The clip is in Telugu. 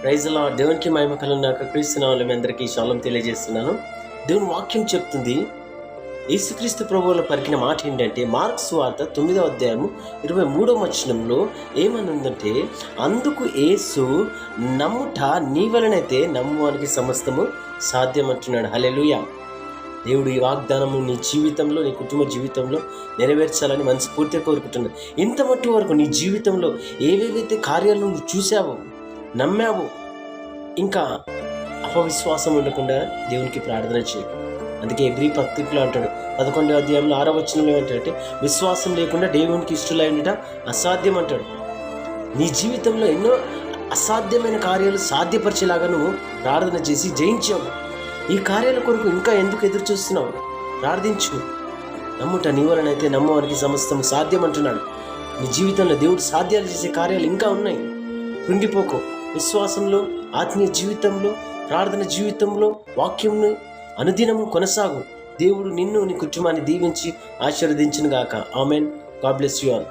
Praise lord. దేవునికి మహిమ కలుగుగాక. క్రీస్తు నామములో మీ అందరికీ షాలోమ్ తెలియజేస్తున్నాను. దేవుని వాక్యం చెప్తుంది, యేసుక్రీస్తు ప్రభువుల పలికిన మాట ఏంటంటే, మార్కు సువార్త 9వ అధ్యాయము 23వ వచనంలో ఏమని ఉందంటే, అందుకు యేసు, నమ్ముట నీ వలనైతే నమ్మువానికి సమస్తము సాధ్యం అంటున్నాడు. హల్లెలూయా. దేవుడు ఈ వాగ్దానము నీ జీవితంలో, నీ కుటుంబ జీవితంలో నెరవేర్చాలని మనస్ఫూర్తిగా కోరుకుంటున్నాను. ఇంత మట్టు వరకు నీ జీవితంలో ఏవేవైతే కార్యాలు నువ్వు చూసావో, నమ్మావు, ఇంకా అపవిశ్వాసం ఉండకుండా దేవునికి ప్రార్థన చేయి. అందుకే ఎబ్రీ పత్రికలో అంటాడు 11వ అధ్యాయంలో 6వ వచనంలో ఏమంటాడంటే, విశ్వాసం లేకుండా దేవునికి ఇష్టలై ఉండట అసాధ్యం అంటాడు. నీ జీవితంలో ఎన్నో అసాధ్యమైన కార్యాలు సాధ్యపరిచేలాగా నువ్వు ప్రార్థన చేసి జయించావు. ఈ కార్యాల కొరకు ఇంకా ఎందుకు ఎదురు చూస్తున్నావు? ప్రార్థించు. నమ్ముట నీ వలనైతే నమ్మవానికి సమస్తం సాధ్యం అంటున్నాడు. నీ జీవితంలో దేవుడు సాధ్యాలు చేసే కార్యాలు ఇంకా ఉన్నాయి. కృంగిపోకు. విశ్వాసంలో, ఆత్మీయ జీవితంలో, ప్రార్థన జీవితంలో, వాక్యంను అనుదినము కొనసాగు. దేవుడు నిన్ను, నీ కుటుంబాన్ని దీవించి ఆశీర్వదించును గాక. Amen. God bless you all.